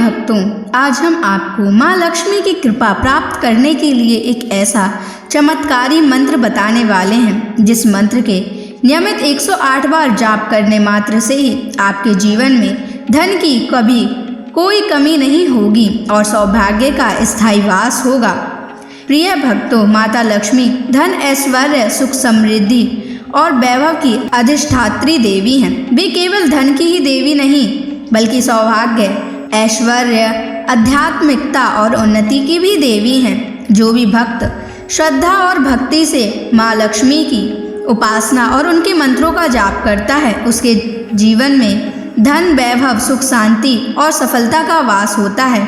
भक्तों, आज हम आपको माँ लक्ष्मी की कृपा प्राप्त करने के लिए एक ऐसा चमत्कारी मंत्र बताने वाले हैं जिस मंत्र के नियमित 108 बार जाप करने मात्र से ही आपके जीवन में धन की कभी कोई कमी नहीं होगी और सौभाग्य का स्थायी वास होगा। प्रिय भक्तों, माता लक्ष्मी धन, ऐश्वर्य, सुख, समृद्धि और वैभव की अधिष्ठात्री देवी हैं। वे केवल धन की ही देवी नहीं बल्कि सौभाग्य, ऐश्वर्य, आध्यात्मिकता और उन्नति की भी देवी हैं। जो भी भक्त श्रद्धा और भक्ति से माँ लक्ष्मी की उपासना और उनके मंत्रों का जाप करता है, उसके जीवन में धन, वैभव, सुख, शांति और सफलता का वास होता है।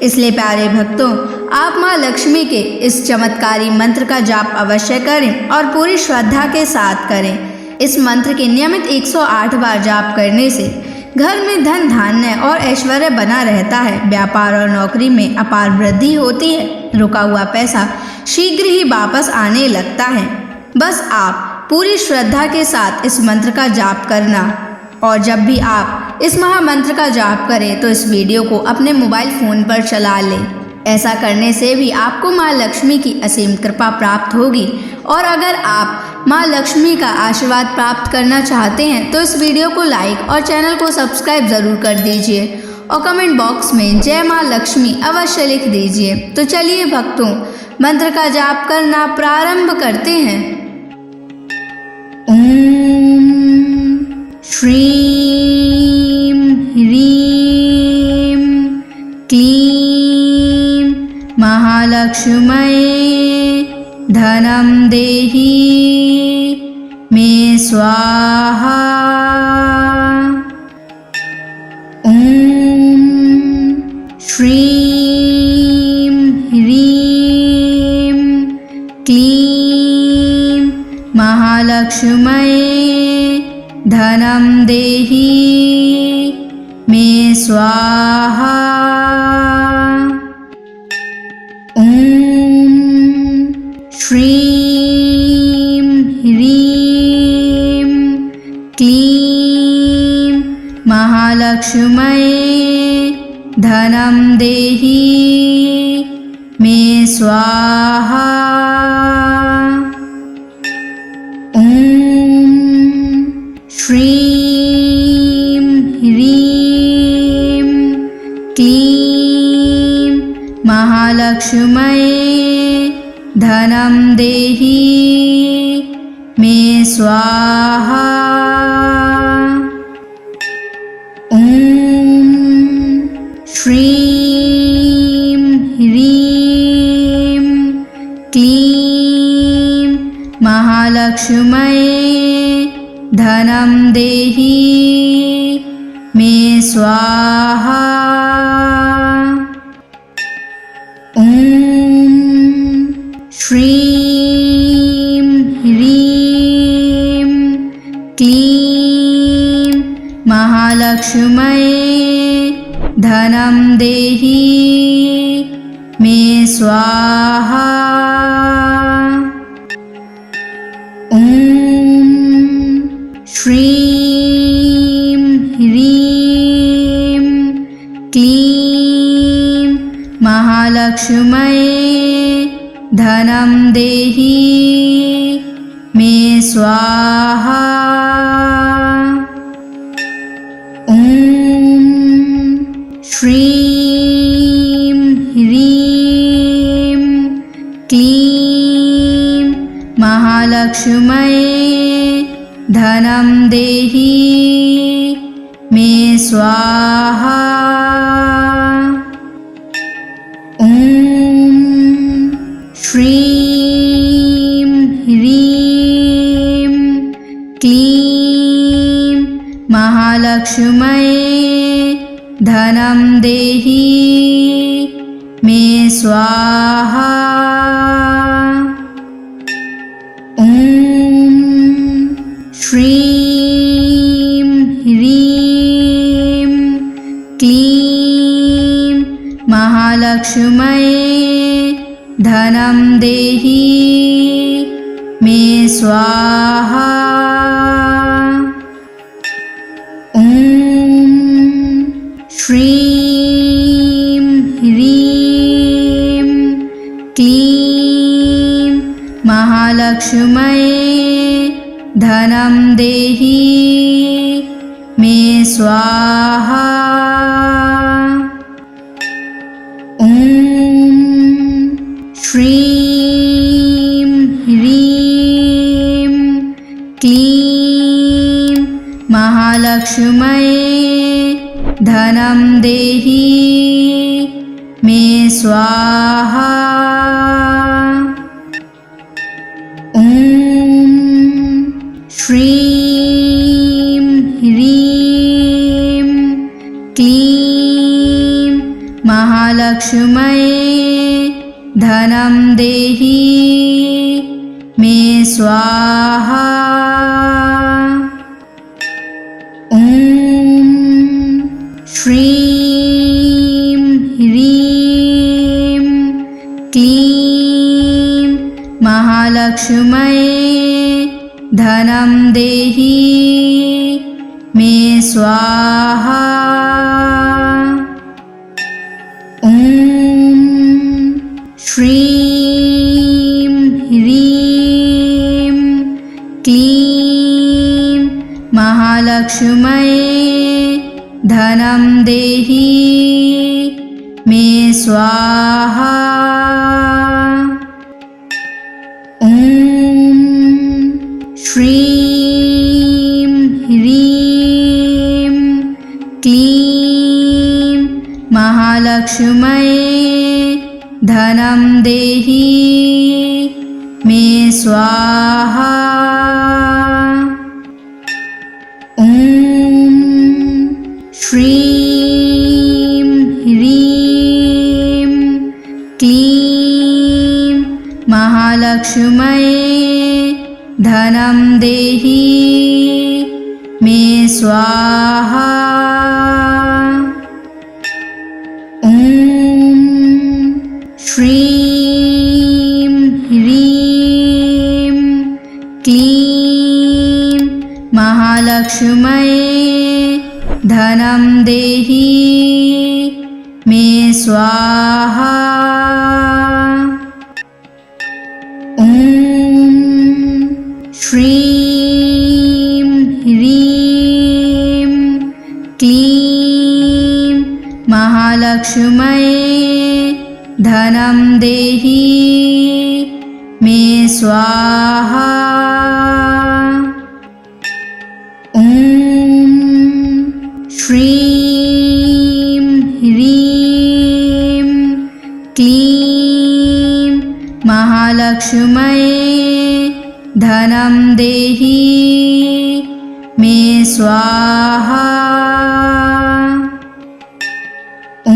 इसलिए प्यारे भक्तों, आप माँ लक्ष्मी के इस चमत्कारी मंत्र का जाप अवश्य करें और पूरी श्रद्धा के साथ करें। इस मंत्र के नियमित 108 बार जाप करने से घर में धन, धान्य और ऐश्वर्य बना रहता है। व्यापार और नौकरी में अपार वृद्धि होती है। रुका हुआ पैसा शीघ्र ही वापस आने लगता है। बस आप पूरी श्रद्धा के साथ इस मंत्र का जाप करना। और जब भी आप इस महामंत्र का जाप करें तो इस वीडियो को अपने मोबाइल फ़ोन पर चला लें। ऐसा करने से भी आपको माँ लक्ष्मी की असीम कृपा प्राप्त होगी। और अगर आप माँ लक्ष्मी का आशीर्वाद प्राप्त करना चाहते हैं तो इस वीडियो को लाइक और चैनल को सब्सक्राइब ज़रूर कर दीजिए और कमेंट बॉक्स में जय माँ लक्ष्मी अवश्य लिख दीजिए। तो चलिए भक्तों, मंत्र का जाप करना प्रारंभ करते हैं। ओम श्रीं ह्रीं क्लीं महालक्ष्म्यै धनं देहि मे स्वाहा। ओम श्रीं ह्रीं क्लीं महालक्ष्म्यै धनं देहि मे स्वाहा। ओम श्रीं ह्रीं क्लीं महालक्ष्म्यै धनं देहि मे स्वाहा। ओम श्रीं ह्रीं क्लीं महालक्ष्म्यै धनं देहि मे स्वाहा। ओम श्रीं ह्रीं क्लीं महालक्ष्म्यै धनं देहि मे स्वाहा। ओम श्रीं ह्रीं क्लीं महालक्ष्म्यै धनं देहि मे स्वाहा। ओम श्रीं ह्रीं क्लीं महालक्ष्म्यै धनं देहि मे स्वाहा। ओम श्रीं ह्रीं क्लीं महालक्ष्म्यै धनं देहि मे स्वाहा। ओम श्रीं ह्रीं क्लीं महालक्ष्म्यै धनं देहि मे स्वाहा। ओम श्रीं ह्रीं क्लीं महालक्ष्म्यै धनं देहि मे स्वाहा। ओम श्रीं महालक्ष्म्यै धनं देहि मे स्वाहा। ॐ श्रीं ह्रीं क्लीं महालक्ष्म्यै धनं देहि मे स्वाहा। ॐ श्रीं ह्रीं क्लीं महालक्ष्म्यै धनं देहि मे स्वाहा। ॐ श्रीं ह्रीं क्लीं महालक्ष्म्यै धनं देहि मे स्वाहा। ॐ श्रीं ह्रीं क्लीं महालक्ष्म्यै धनं देहि मे स्वाहा। ॐ श्रीं ह्रीं क्लीं महालक्ष्म्यै धनं देहि मे स्वाहा। ॐ श्रीं ह्रीं क्लीं महालक्ष्म्यै धनं देहि मे स्वाहा। ॐ श्रीं ह्रीं क्लीं महालक्ष्म्यै धनं देहि मे स्वाहा। ॐ श्रीं ह्रीं क्लीं महालक्ष्म्यै धनं देहि मे स्वाहा। ॐ श्रीं ह्रीं क्लीं महालक्ष्म्यै धनं देहि मे स्वाहा। ॐ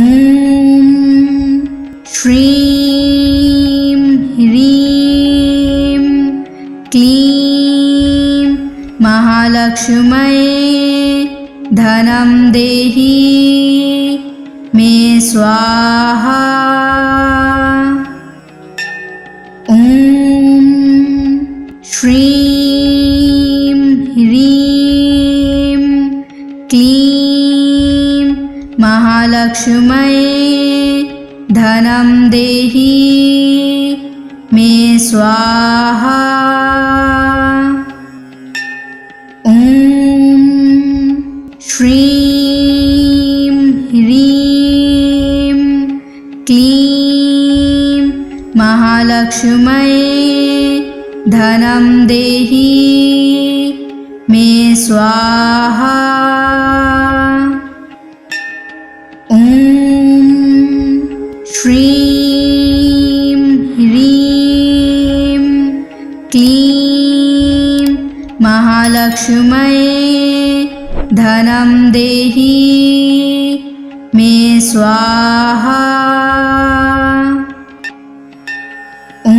श्रीं ह्रीं क्लीं महालक्ष्म्यै धनं देहि मे स्वाहा। ॐ श्रीं ह्रीं क्लीं महालक्ष्म्यै धनं देहि मे स्वाहा। ॐ श्रीं ह्रीं क्लीं महालक्ष्म्यै धनं देहि मे स्वाहा। ॐ श्रीं ह्रीं क्लीं महालक्ष्म्यै धनं देहि मे स्वाहा। ॐ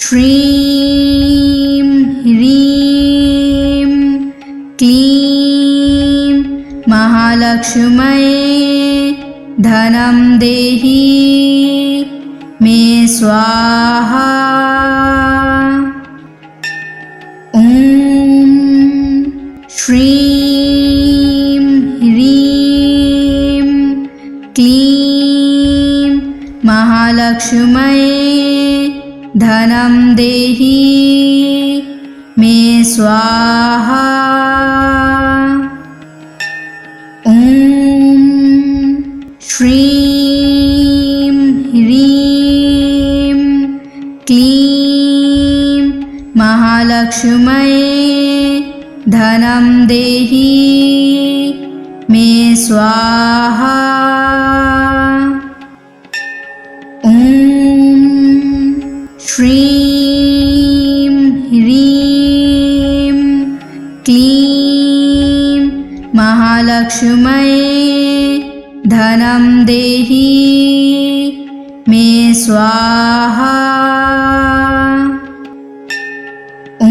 श्रीं ह्रीं क्लीं महालक्ष्म्यै धनं देहि मे स्वाहा। ॐ श्रीं ह्रीं क्लीं महालक्ष्म्यै धनं देहि मे स्वाहा। ॐ श्रीं ह्रीं क्लीं महालक्ष्म्यै धनं देहि मे स्वाहा। ॐ श्रीं ह्रीं क्लीं महालक्ष्म्यै धनं देहि मे स्वाहा। ॐ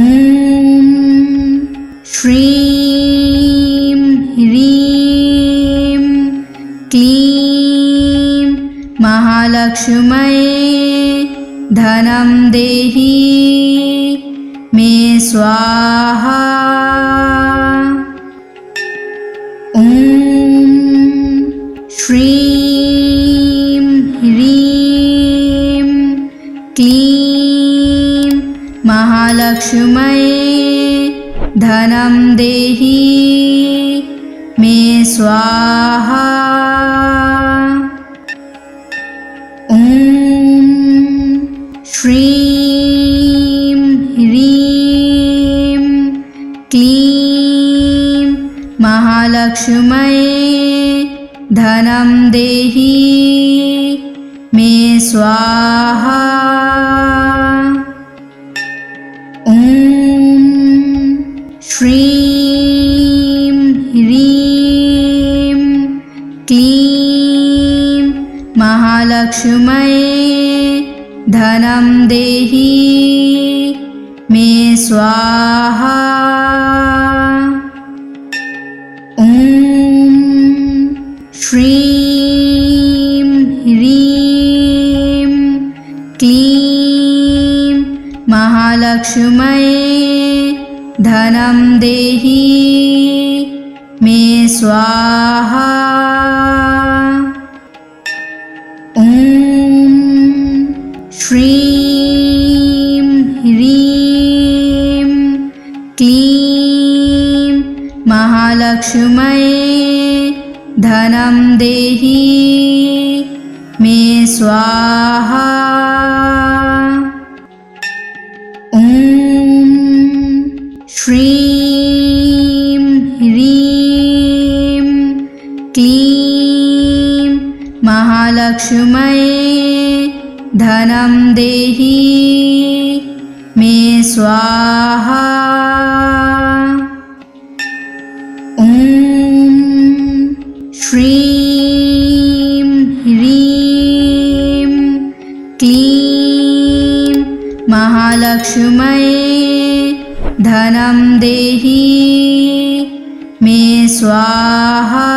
श्रीं ह्रीं क्लीं महालक्ष्म्यै धनं देहि मे स्वाहा। ॐ श्रीं ह्रीं क्लीं महालक्ष्म्यै धनं देहि मे स्वाहा। ॐ श्रीं ह्रीं क्लीं महालक्ष्म्यै धनं देहि मे स्वाहा। ॐ श्रीं ह्रीं क्लीं महालक्ष्म्यै धनं देहि मे स्वाहा। ॐ श्रीं ह्रीं क्लीं महालक्ष्म्यै धनं देहि मे स्वाहा। ॐ श्रीं ह्रीं क्लीं महालक्ष्म्यै धनं देहि मे स्वाहा। ॐ श्रीं ह्रीं क्लीं महालक्ष्म्यै धनं देहि मे स्वाहा। ॐ श्रीं ह्रीं क्लीं महालक्ष्म्यै धनं देहि मे स्वाहा।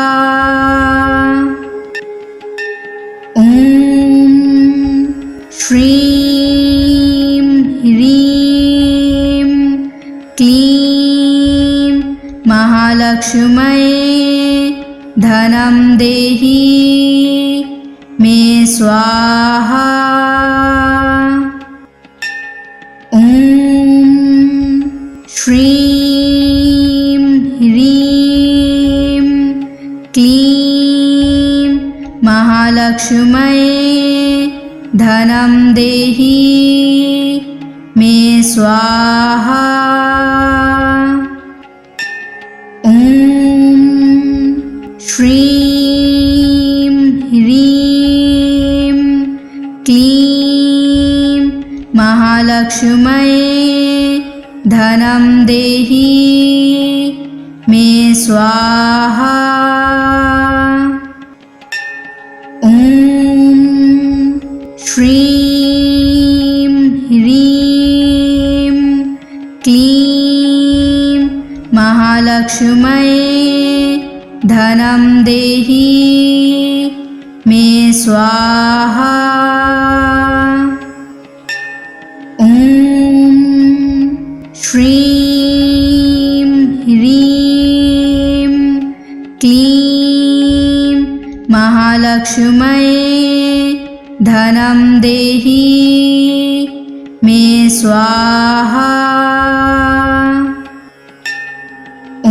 ॐ श्रीं ह्रीं क्लीं महालक्ष्म्यै धनं देहि मे स्वाहा। ॐ श्रीं ह्रीं क्लीं महालक्ष्म्यै धनं देहि मे स्वाहा। ॐ श्रीं ह्रीं क्लीं महालक्ष्म्यै धनं देहि मे स्वाहा। ॐ श्रीं ह्रीं क्लीं महालक्ष्म्यै धनं देहि मे स्वाहा। ॐ श्रीं ह्रीं क्लीं महालक्ष्म्यै धनं देहि मे स्वाहा। ॐ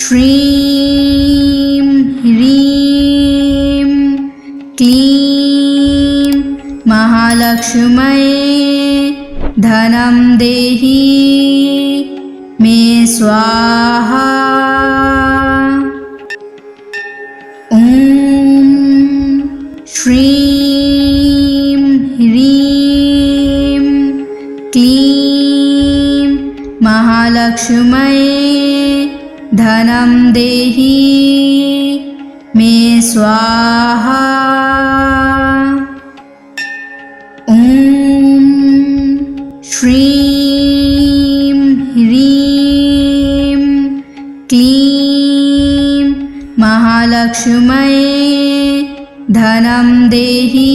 श्रीं ह्रीं क्लीं महालक्ष्म्यै धनं देहि मे स्वाहा। ॐ श्रीं ह्रीं क्लीं महालक्ष्म्यै धनं देहि मे स्वाहा। ॐ श्रीं ह्रीं क्लीं महालक्ष्म्यै धनं देहि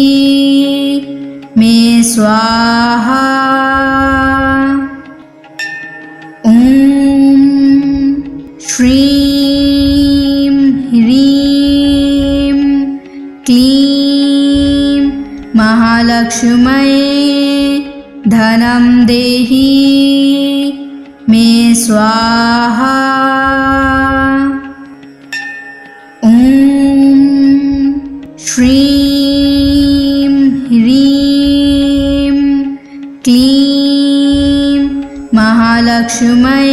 मे स्वाहा। ॐ श्रीं ह्रीं क्लीं महालक्ष्म्यै धनं देहि मे स्वाहा। ॐ श्रीं ह्रीं क्लीं महालक्ष्म्यै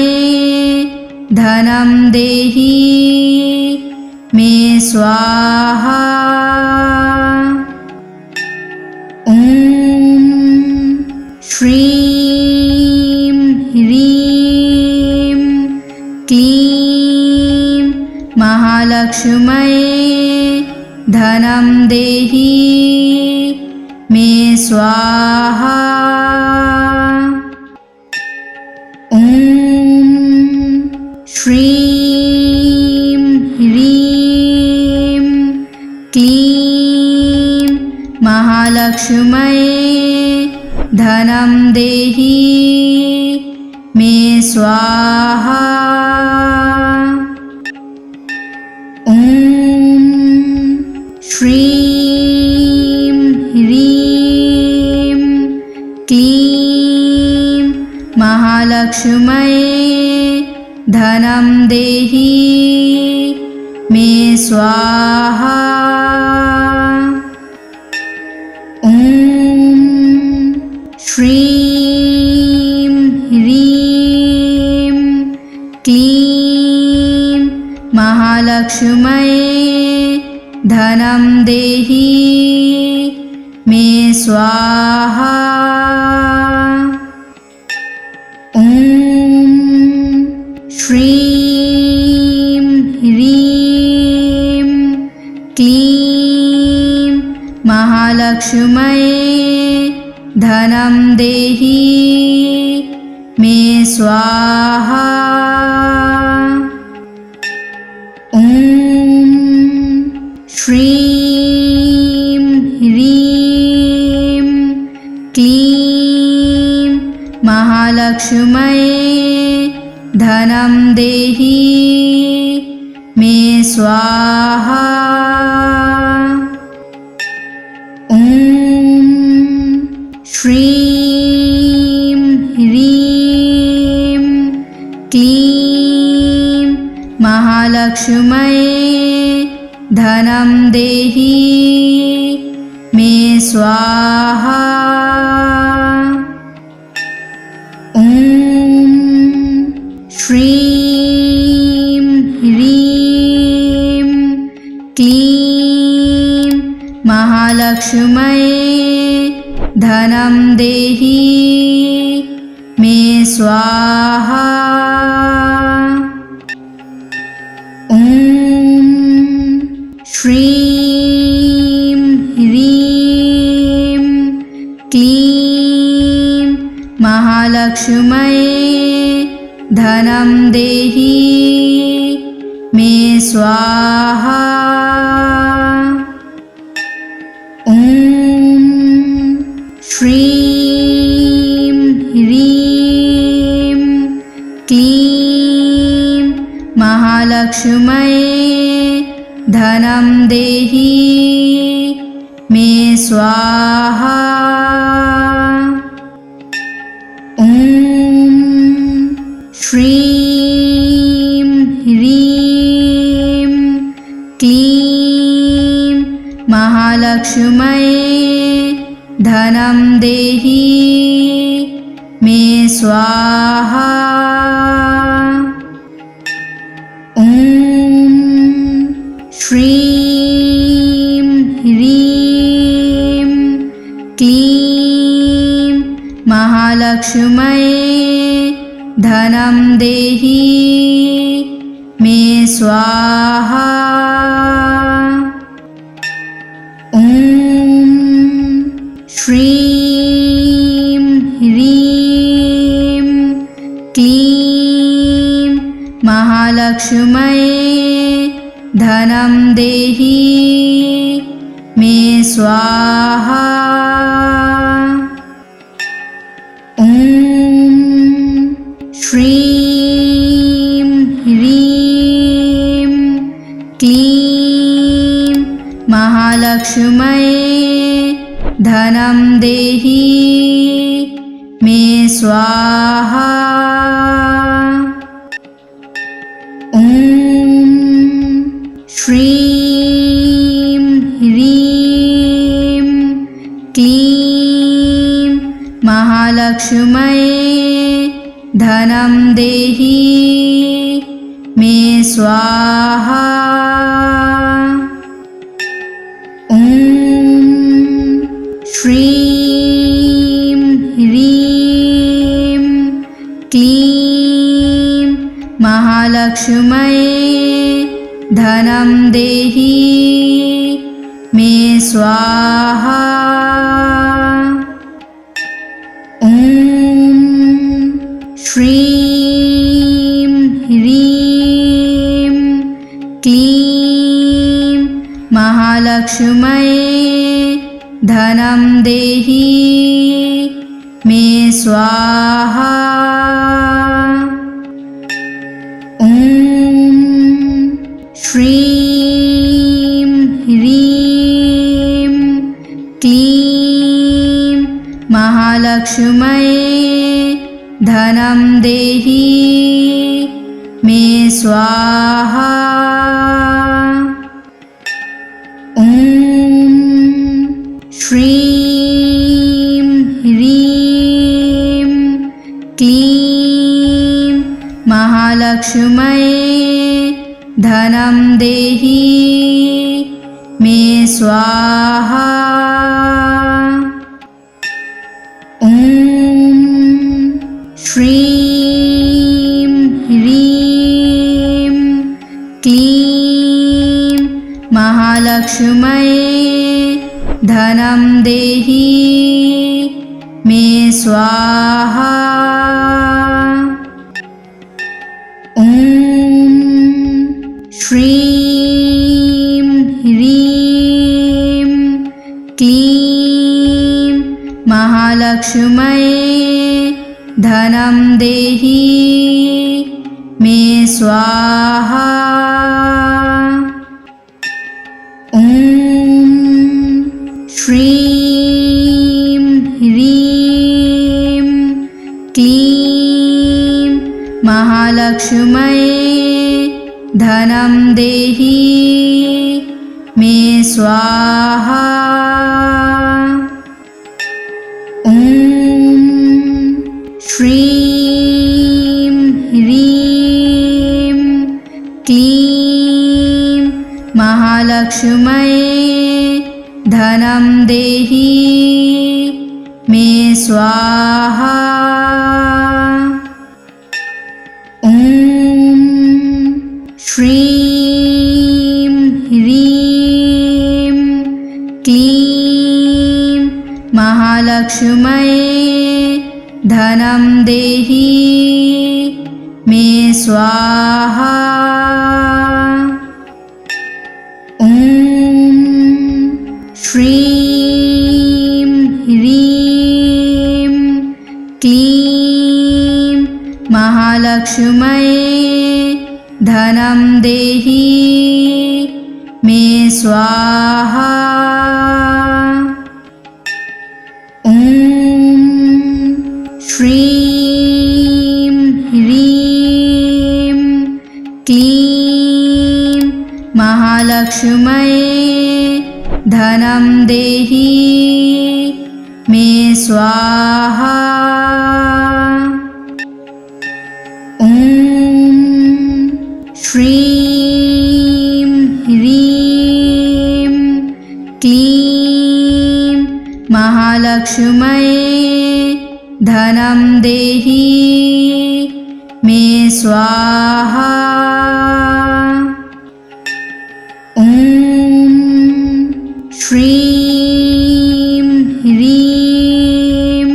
धनं देहि मे स्वाहा। ॐ श्रीं ह्रीं क्लीं महालक्ष्म्यै धनं देहि मे स्वाहा। ॐ श्रीं ह्रीं क्लीं महालक्ष्म्यै धनं देहि मे स्वाहा। ॐ श्रीं ह्रीं क्लीं महालक्ष्म्यै धनं देहि मे स्वाहा। ॐ श्रीं ह्रीं क्लीं महालक्ष्म्यै धनं देहि मे स्वाहा। ॐ श्रीं ह्रीं क्लीं महालक्ष्म्यै धनं देहि मे स्वाहा। ॐ श्रीं ह्रीं क्लीं महालक्ष्म्यै धनं देहि मे स्वाहा। ॐ श्रीं ह्रीं क्लीं महालक्ष्म्यै धनं देहि मे स्वाहा। ॐ श्रीं ह्रीं क्लीं महालक्ष्म्यै धनं देहि मे स्वाहा। ॐ श्रीं ह्रीं क्लीं महालक्ष्म्यै धनं देहि मे स्वाहा। ॐ श्रीं ह्रीं क्लीं महालक्ष्म्यै धनं देहि मे स्वाहा। श्रीं ह्रीं क्लीं महालक्ष्म्यै धनं देहि मे स्वाहा। ॐ श्रीं ह्रीं क्लीं महालक्ष्म्यै धनं देहि मे स्वाहा। ॐ श्रीं ह्रीं क्लीं महालक्ष्म्यै धनं देहि मे स्वाहा। ॐ श्रीं ह्रीं क्लीं महालक्ष्म्यै धनं देहि मे स्वाहा। ॐ श्रीं ह्रीं क्लीं महालक्ष्म्यै धनं देहि मे स्वाहा। ॐ श्रीं ह्रीं क्लीं महालक्ष्म्यै धनं देहि मे स्वाहा। ॐ श्रीं ह्रीं क्लीं महालक्ष्म्यै धनं देहि मे स्वाहा। ॐ श्रीं ह्रीं क्लीं महालक्ष्म्यै धनं देहि मे स्वाहा। ॐ श्रीं ह्रीं क्लीं महालक्ष्म्यै धनं देहि मे स्वाहा। ॐ श्रीं ह्रीं क्लीं महालक्ष्म्यै धनं देहि मे स्वाहा। ॐ श्रीं ह्रीं क्लीं महालक्ष्म्यै धनं देहि मे स्वाहा। ॐ श्रीं ह्रीं क्लीं महालक्ष्म्यै धनं देहि मे स्वाहा। ॐ श्रीं ह्रीं क्लीं महालक्ष्म्यै धनं देहि मे स्वाहा। ॐ श्रीं ह्रीं क्लीं महालक्ष्म्यै धनं देहि मे स्वाहा। ॐ श्रीं ह्रीं क्लीं महालक्ष्म्यै धनं देहि मे स्वाहा। ॐ श्रीं ह्रीं महालक्ष्म्यै धनं देहि मे स्वाहा। ॐ श्रीं ह्रीं क्लीं महालक्ष्म्यै धनं देहि मे स्वाहा। ॐ श्रीं ह्रीं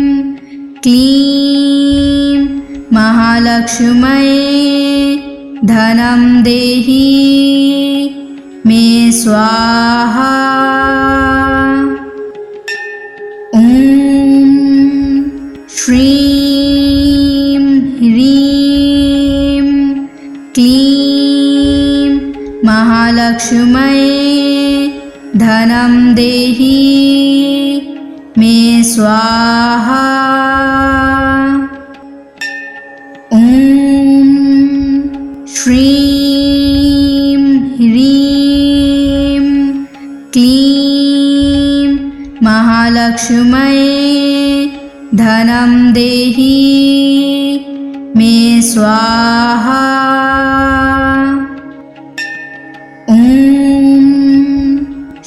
क्लीं महालक्ष्म्यै धनं देहि मे स्वाहा। ॐ श्रीं ह्रीं क्लीं महालक्ष्म्यै धनं देहि मे स्वाहा। ॐ श्रीं ह्रीं क्लीं महालक्ष्म्यै धनं देहि मे स्वाहा। ॐ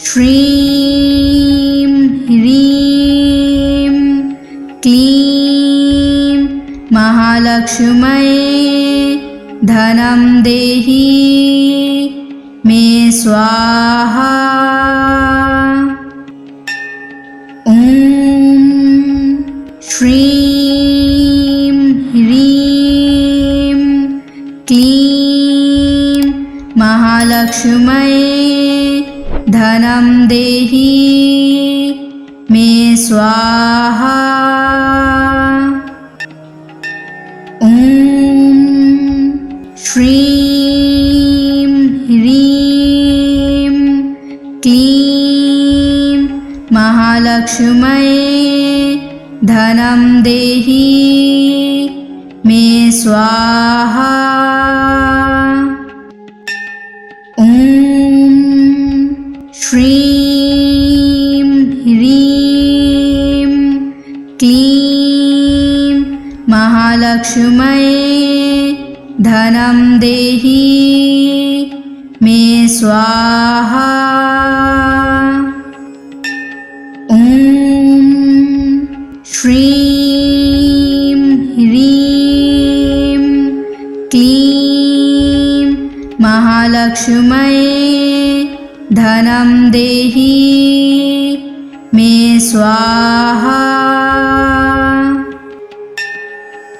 श्रीं ह्रीं क्लीं महालक्ष्म्यै धनं देहि मे स्वाहा। ॐ श्रीं ह्रीं क्लीं महालक्ष्म्यै धनं देहि मे स्वाहा। ॐ श्रीं ह्रीं क्लीं महालक्ष्म्यै धनं देहि मे स्वाहा। ॐ श्रीं ह्रीं क्लीं महालक्ष्म्यै धनं देहि मे स्वाहा। ॐ श्रीं ह्रीं क्लीं महालक्ष्म्यै धनं देहि मे स्वाहा।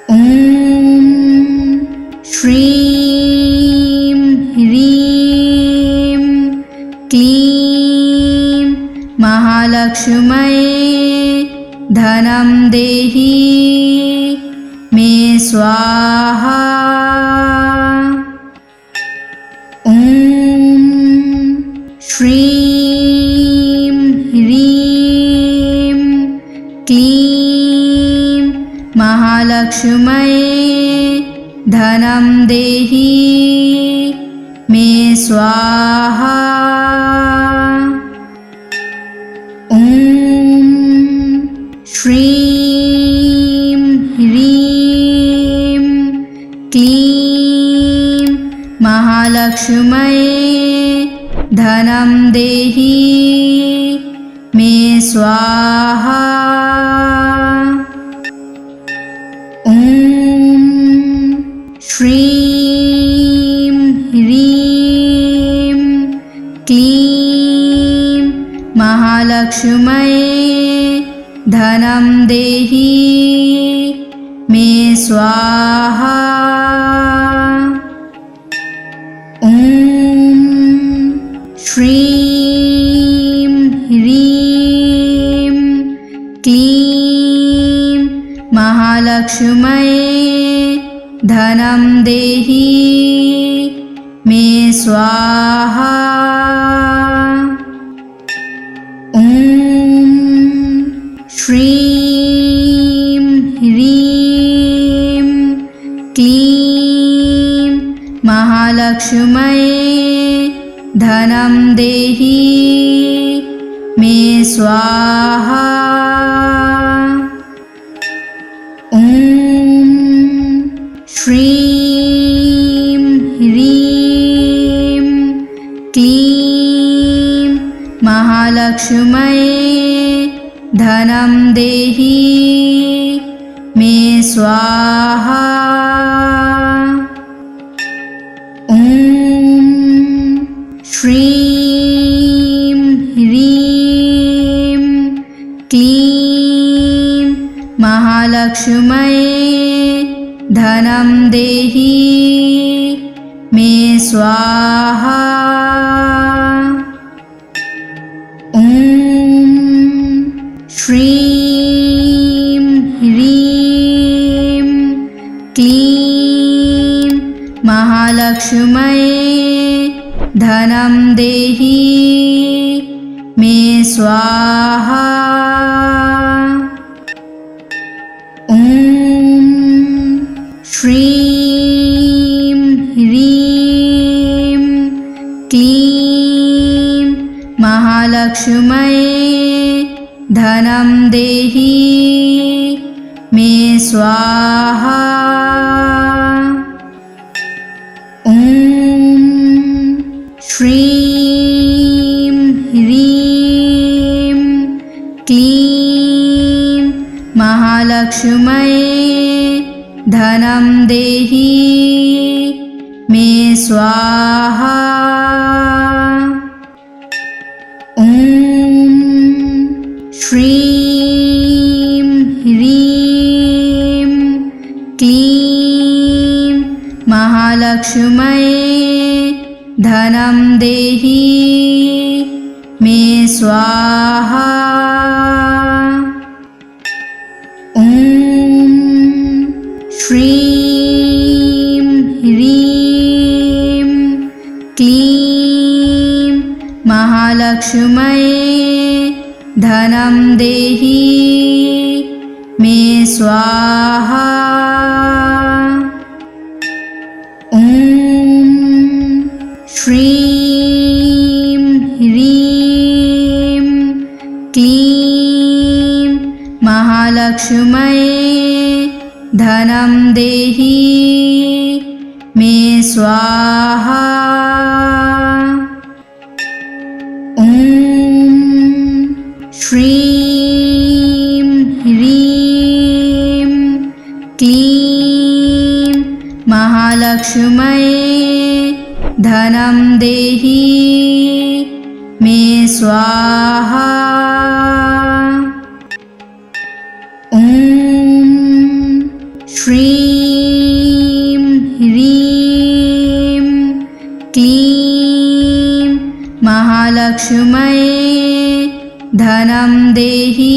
ॐ श्रीं ह्रीं क्लीं महालक्ष्म्यै धनं देहि मे स्वाहा। ॐ श्रीं ह्रीं क्लीं महालक्ष्म्यै धनं देहि मे स्वाहा। ॐ श्रीं ह्रीं क्लीं महालक्ष्म्यै धनं देहि मे स्वाहा। ॐ श्रीं ह्रीं क्लीं महालक्ष्म्यै धनं देहि मे स्वाहा। ॐ श्रीं ह्रीं क्लीं महालक्ष्म्यै धनं देहि मे स्वाहा। ॐ श्रीं ह्रीं क्लीं महालक्ष्म्यै धनं देहि मे स्वाहा। ॐ श्रीं ह्रीं क्लीं महालक्ष्म्यै धनं देहि मे स्वाहा। ॐ श्रीं ह्रीं क्लीं महालक्ष्म्यै धनं देहि मे स्वाहा। ॐ श्रीं ह्रीं क्लीं महालक्ष्म्यै धनं देहि मे स्वाहा। ॐ श्रीं ह्रीं क्लीं महालक्ष्म्यै धनं देहि मे स्वाहा। ॐ श्रीं ह्रीं क्लीं महालक्ष्म्यै धनं देहि मे स्वाहा। ॐ श्रीं ह्रीं क्लीं महालक्ष्म्यै धनं देहि मे स्वाहा। ॐ श्रीं ह्रीं क्लीं महालक्ष्म्यै धनं देहि मे स्वाहा। ॐ श्रीं ह्रीं क्लीं महालक्ष्म्यै धनं देहि मे स्वाहा। ॐ श्रीं ह्रीं क्लीं महालक्ष्म्यै धनं देहि मे स्वाहा। ॐ श्रीं ह्रीं क्लीं महालक्ष्म्यै धनं देहि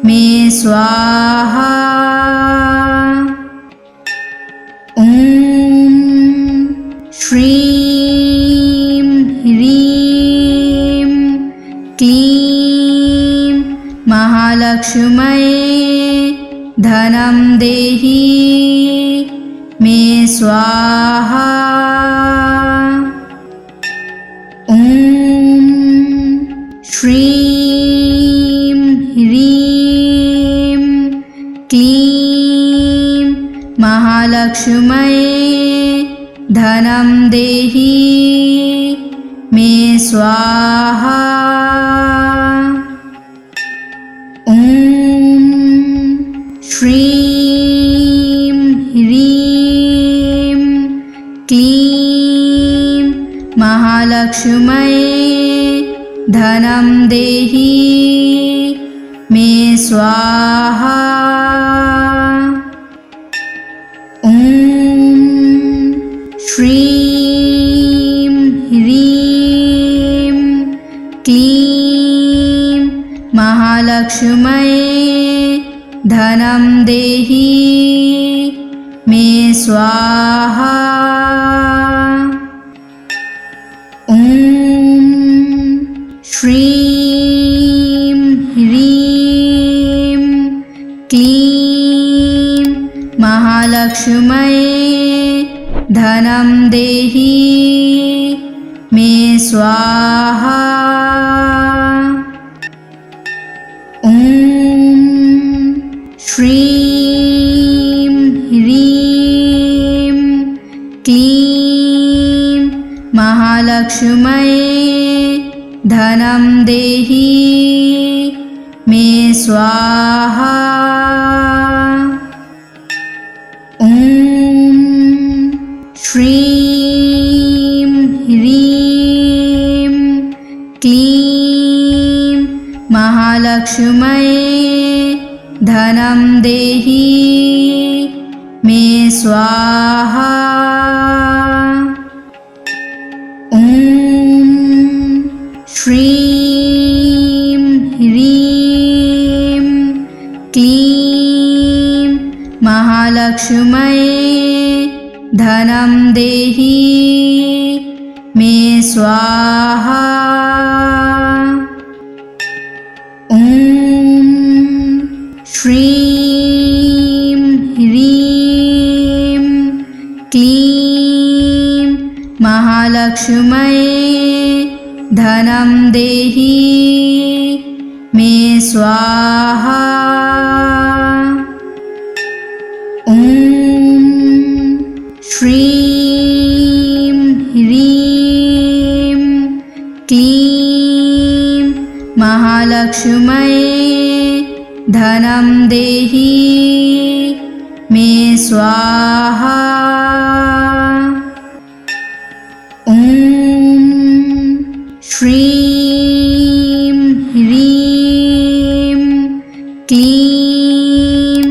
मे स्वाहा। ॐ श्रीं ह्रीं क्लीं महालक्ष्म्यै धनं देहि मे स्वाहा। ॐ श्रीं ह्रीं क्लीं महालक्ष्म्यै धनं देहि मे स्वाहा। ॐ श्रीं ह्रीं क्लीं महालक्ष्म्यै धनं देहि मे स्वाहा। ॐ श्रीं ह्रीं क्लीं महालक्ष्म्यै धनं देहि मे स्वाहा। ॐ श्रीं ह्रीं क्लीं महालक्ष्म्यै धनं देहि स्वाहा। ॐ श्रीं ह्रीं क्लीं महालक्ष्म्यै धनं देहि मे स्वाहा। ॐ श्रीं ह्रीं क्लीं महालक्ष्म्यै धनं देहि मे स्वाहा। ॐ श्रीं ह्रीं क्लीं महालक्ष्म्यै धनं देहि मे स्वाहा। ॐ श्रीं ह्रीं क्लीं महालक्ष्म्यै धनं देहि मे स्वाहा। ॐ श्रीं ह्रीं क्लीं महालक्ष्म्यै धनं देहि मे स्वाहा। ॐ श्रीं ह्रीं क्लीं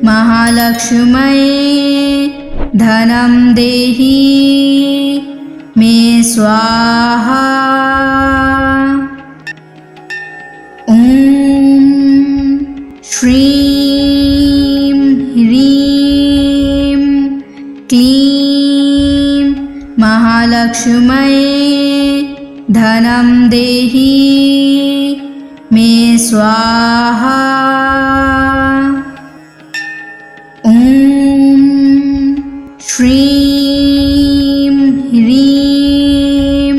महालक्ष्म्यै धनं देहि मे स्वाहा। ॐ श्रीं ह्रीं क्लीं महालक्ष्म्यै धनं देहि मे स्वाहा। ॐ श्रीं ह्रीं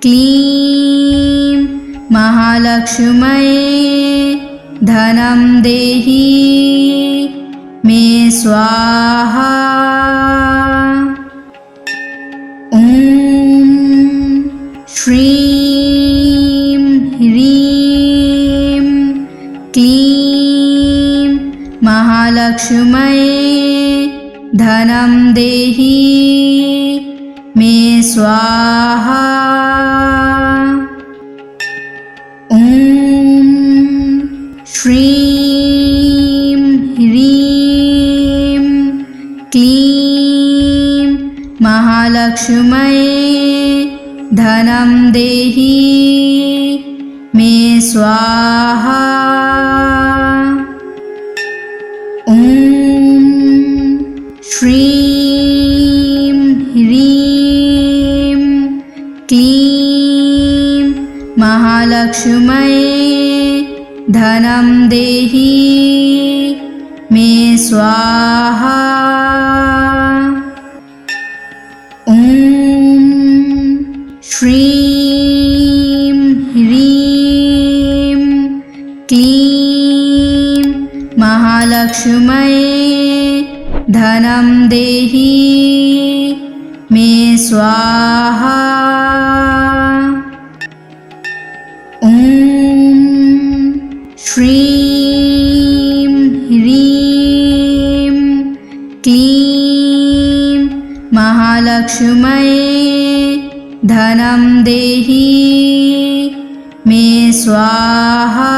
क्लीं महालक्ष्म्यै धनं देहि मे स्वाहा। ॐ श्रीं ह्रीं क्लीं महालक्ष्म्यै धनं देहि मे स्वाहा। ॐ श्रीं ह्रीं क्लीं महालक्ष्म्यै धनं देहि मे स्वाहा। ॐ श्रीं ह्रीं क्लीं महालक्ष्म्यै धनं देहि मे स्वाहा। ॐ श्रीं ह्रीं क्लीं महालक्ष्म्यै धनं देहि मे स्वाहा। ॐ श्रीं ह्रीं क्लीं महालक्ष्म्यै धनं देहि मे स्वाहा।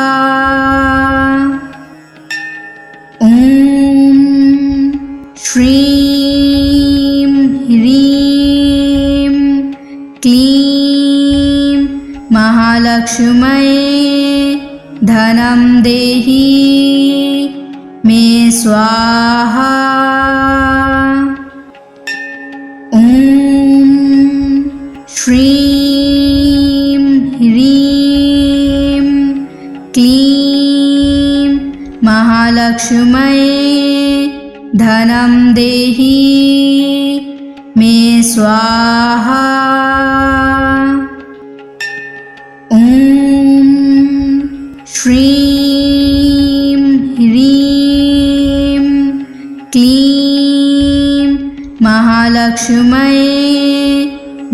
ॐ श्रीं ह्रीं क्लीं महालक्ष्म्यै धनं देहि मे स्वाहा। ॐ श्रीं ह्रीं क्लीं महालक्ष्म्यै धनं देहि मे स्वाहा। क्लीं महालक्ष्म्यै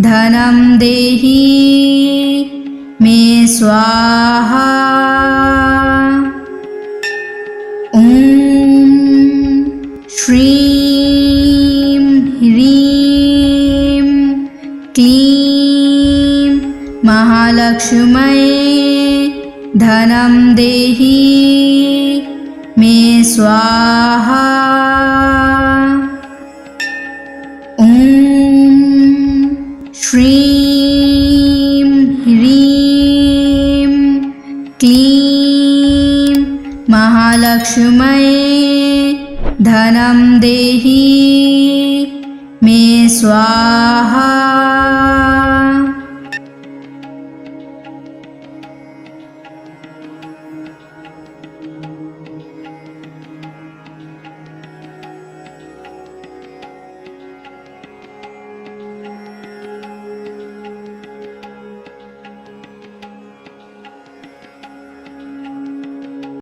धनं देहि मे स्वाहा। ॐ श्रीं ह्रीं क्लीं महालक्ष्म्यै धनं देहि मे स्वाहा। ॐ श्रीं ह्रीं क्लीं महालक्ष्म्यै धनं देहि मे स्वाहा।